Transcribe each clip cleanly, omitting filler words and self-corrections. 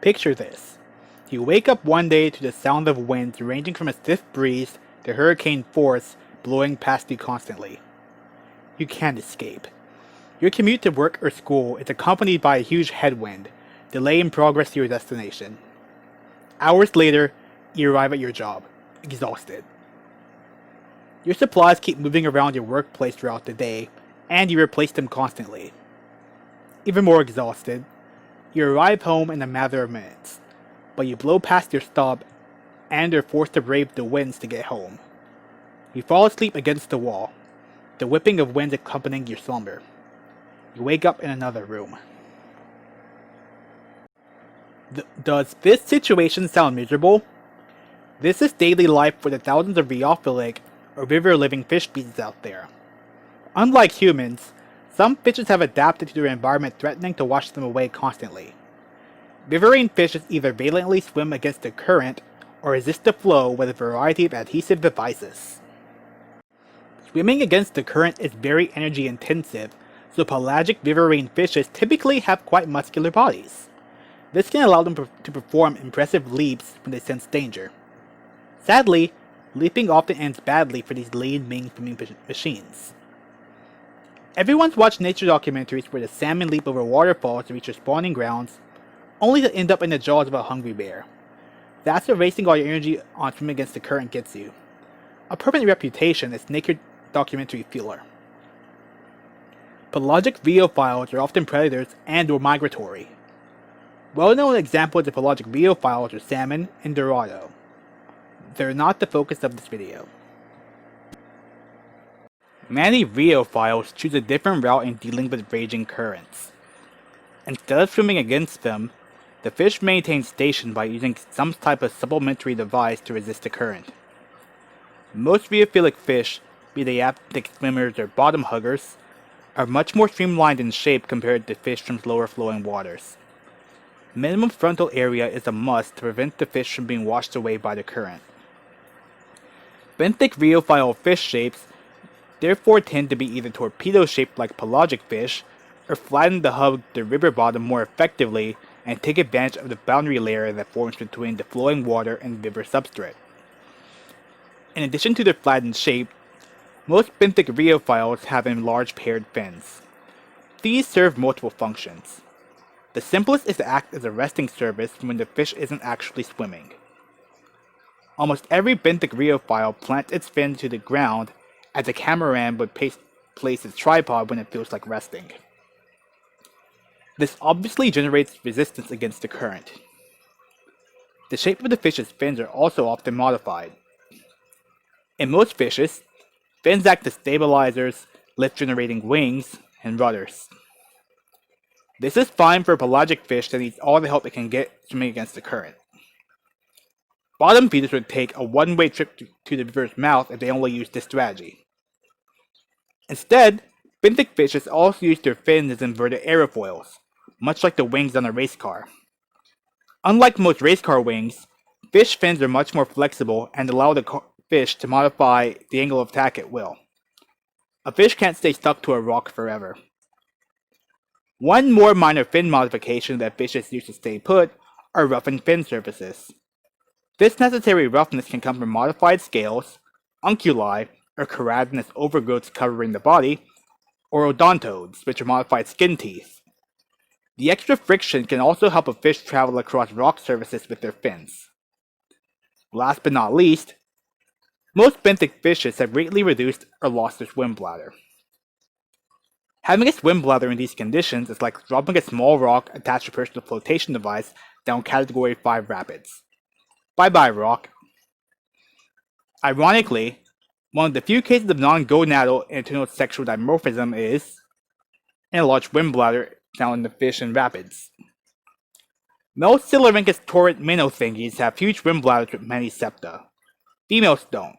Picture this. You wake up one day to the sound of winds ranging from a stiff breeze to hurricane force blowing past you constantly. You can't escape. Your commute to work or school is accompanied by a huge headwind, delaying progress to your destination. Hours later, you arrive at your job, exhausted. Your supplies keep moving around your workplace throughout the day, and you replace them constantly. Even more exhausted, you arrive home in a matter of minutes, but you blow past your stop and are forced to brave the winds to get home. You fall asleep against the wall, the whipping of winds accompanying your slumber. You wake up in another room. Does this situation sound miserable? This is daily life for the thousands of rheophilic or river-living fish species out there. Unlike humans, some fishes have adapted to their environment, threatening to wash them away constantly. Riverine fishes either valiantly swim against the current or resist the flow with a variety of adhesive devices. Swimming against the current is very energy intensive, so pelagic riverine fishes typically have quite muscular bodies. This can allow them to perform impressive leaps when they sense danger. Sadly, leaping often ends badly for these lean main swimming machines. Everyone's watched nature documentaries where the salmon leap over waterfalls to reach their spawning grounds, only to end up in the jaws of a hungry bear. That's what wasting all your energy on swimming against the current gets you. A permanent reputation as nature documentary filler. Pelagic rheophiles are often predators and or migratory. Well-known examples of pelagic rheophiles are salmon and dorado. They're not the focus of this video. Many rheophiles choose a different route in dealing with raging currents. Instead of swimming against them, the fish maintain station by using some type of supplementary device to resist the current. Most rheophilic fish, be they apneic swimmers or bottom huggers, are much more streamlined in shape compared to fish from slower flowing waters. Minimum frontal area is a must to prevent the fish from being washed away by the current. Benthic rheophile fish shapes therefore tend to be either torpedo-shaped like pelagic fish, or flatten to hug the river bottom more effectively and take advantage of the boundary layer that forms between the flowing water and river substrate. In addition to their flattened shape, most benthic rheophiles have enlarged paired fins. These serve multiple functions. The simplest is to act as a resting surface when the fish isn't actually swimming. Almost every benthic rheophile plants its fin to the ground as a catamaran would place its tripod when it feels like resting. This obviously generates resistance against the current. The shape of the fish's fins are also often modified. In most fishes, fins act as stabilizers, lift-generating wings, and rudders. This is fine for a pelagic fish that needs all the help it can get swimming against the current. Bottom feeders would take a one-way trip to the river's mouth if they only used this strategy. Instead, benthic fishes also use their fins as inverted aerofoils, much like the wings on a race car. Unlike most race car wings, fish fins are much more flexible and allow the fish to modify the angle of attack at will. A fish can't stay stuck to a rock forever. One more minor fin modification that fishes use to stay put are roughened fin surfaces. This necessary roughness can come from modified scales, unculi, or keratinous overgrowths covering the body, or odontodes, which are modified skin teeth. The extra friction can also help a fish travel across rock surfaces with their fins. Last but not least, most benthic fishes have greatly reduced or lost their swim bladder. Having a swim bladder in these conditions is like dropping a small rock attached to a personal flotation device down Category 5 rapids. Bye-bye, rock. Ironically, one of the few cases of non-gonadal internal sexual dimorphism is an enlarged swim bladder found in the fish in rapids. Most Silurhynchus torrent minnow thingies have huge swim bladders with many septa. Females don't.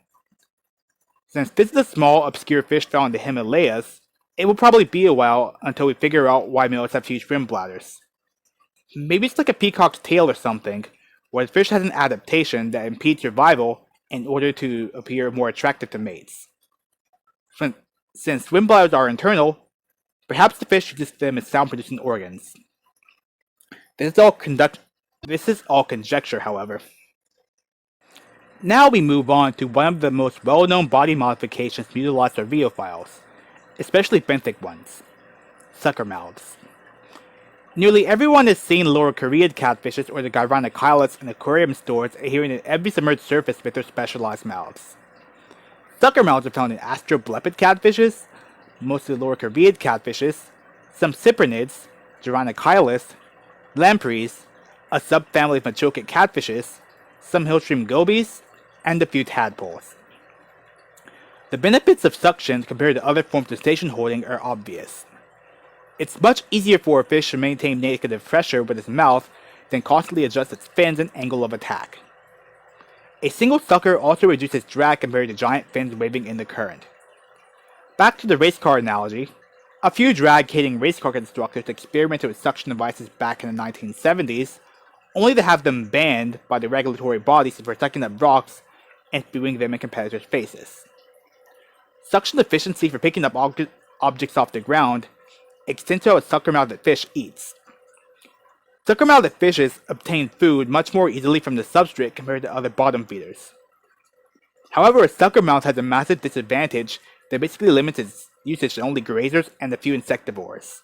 Since this is a small, obscure fish found in the Himalayas, it will probably be a while until we figure out why males have huge swim bladders. Maybe it's like a peacock's tail or something, where the fish has an adaptation that impedes survival in order to appear more attractive to mates. Since swim bladders are internal, perhaps the fish uses them as sound-producing organs. This is all This is all conjecture, however. Now we move on to one of the most well-known body modifications utilized by rheophiles, especially benthic ones, suckermouthed. Nearly everyone has seen lower Korean catfishes or the Gyranochilus in aquarium stores adhering to every submerged surface with their specialized mouths. Suckermouthed are found in astroblepid catfishes, most of the lower Korean catfishes, some cyprinids, Gyranochilus, lampreys, a subfamily of machoke catfishes, some hillstream gobies, and a few tadpoles. The benefits of suction compared to other forms of station holding are obvious. It's much easier for a fish to maintain negative pressure with its mouth than constantly adjust its fins and angle of attack. A single sucker also reduces drag compared to giant fins waving in the current. Back to the race car analogy, a few drag-hating race car constructors experimented with suction devices back in the 1970s, only to have them banned by the regulatory bodies for sucking up rocks and spewing them in competitors' faces. Suction efficiency for picking up objects off the ground extends to how a sucker-mouthed fish eats. Sucker-mouthed fishes obtain food much more easily from the substrate compared to other bottom feeders. However, a sucker mouth has a massive disadvantage that basically limits its usage to only grazers and a few insectivores.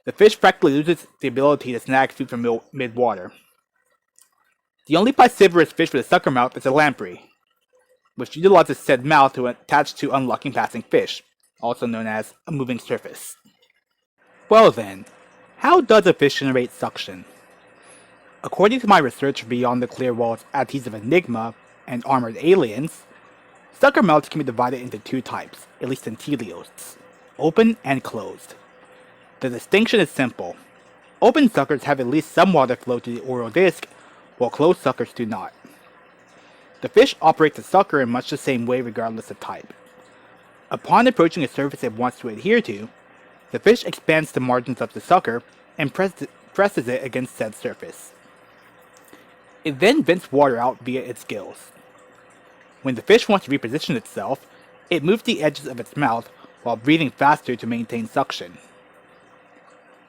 The fish practically loses the ability to snag food from mid-water. The only piscivorous fish with a sucker mouth is a lamprey, which utilizes said mouth to attach to unlocking passing fish, also known as a moving surface. Well then, how does a fish generate suction? According to my research beyond the clear walls adhesive enigma and armored aliens, sucker mouths can be divided into two types, at least in teleosts, open and closed. The distinction is simple. Open suckers have at least some water flow to the oral disc, while closed suckers do not. The fish operates the sucker in much the same way regardless of type. Upon approaching a surface it wants to adhere to, the fish expands the margins of the sucker and presses it against said surface. It then vents water out via its gills. When the fish wants to reposition itself, it moves the edges of its mouth while breathing faster to maintain suction.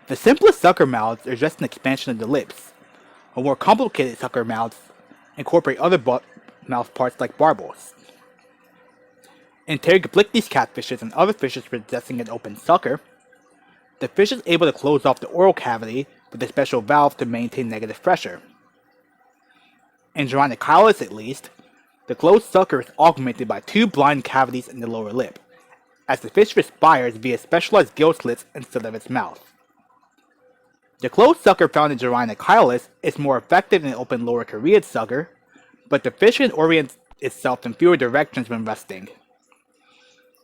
The simplest sucker mouths are just an expansion of the lips, while more complicated sucker mouths incorporate other mouth parts like barbels. In Pterygoplictes catfishes and other fishes possessing an open sucker, the fish is able to close off the oral cavity with a special valve to maintain negative pressure. In Gyranochilus at least, the closed sucker is augmented by two blind cavities in the lower lip, as the fish respires via specialized gill slits instead of its mouth. The closed sucker found in Gyranochilus is more effective than the open lower Korean sucker, but the fish can orient itself in fewer directions when resting.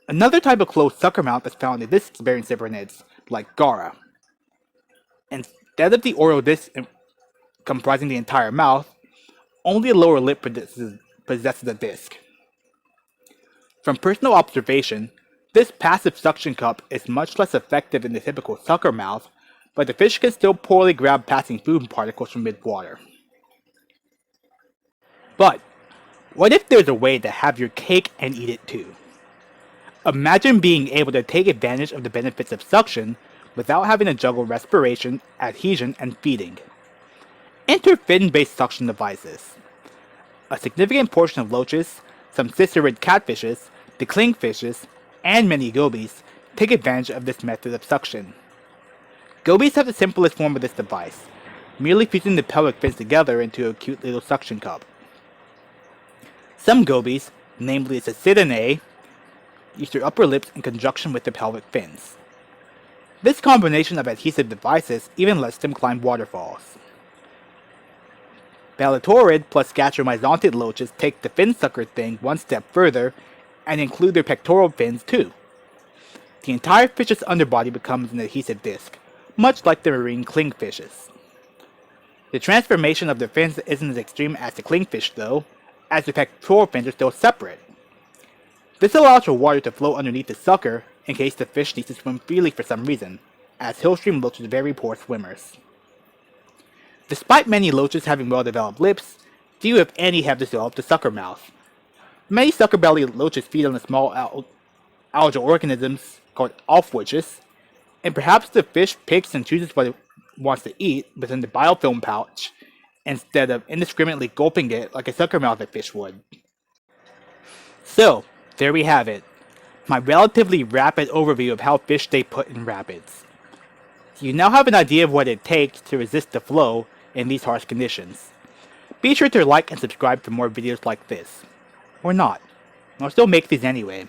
Another type of closed sucker mouth is found in this experienced cyprinids, like Gara. Instead of the oral disc comprising the entire mouth, only the lower lip possesses a disc. From personal observation, this passive suction cup is much less effective than the typical sucker mouth, but the fish can still poorly grab passing food particles from mid-water. But, what if there's a way to have your cake and eat it too? Imagine being able to take advantage of the benefits of suction without having to juggle respiration, adhesion, and feeding. Enter fin-based suction devices. A significant portion of loaches, some cicerid catfishes, the clingfishes, and many gobies take advantage of this method of suction. Gobies have the simplest form of this device, merely fusing the pelvic fins together into a cute little suction cup. Some gobies, namely the Cicidinae, use their upper lips in conjunction with the pelvic fins. This combination of adhesive devices even lets them climb waterfalls. Ballitorid plus Petromyzon loaches take the fin sucker thing one step further and include their pectoral fins too. The entire fish's underbody becomes an adhesive disc, much like the marine clingfishes. The transformation of their fins isn't as extreme as the clingfish though, as the pectoral fins are still separate. This allows for water to flow underneath the sucker in case the fish needs to swim freely for some reason, as hillstream loaches are very poor swimmers. Despite many loaches having well-developed lips, few if any have developed a sucker mouth. Many sucker-bellied loaches feed on the small algal organisms called offwitches, and perhaps the fish picks and chooses what it wants to eat within the biofilm pouch instead of indiscriminately gulping it like a suckermouthed fish would. So, there we have it. My relatively rapid overview of how fish stay put in rapids. You now have an idea of what it takes to resist the flow in these harsh conditions. Be sure to like and subscribe for more videos like this. Or not. I'll still make these anyway.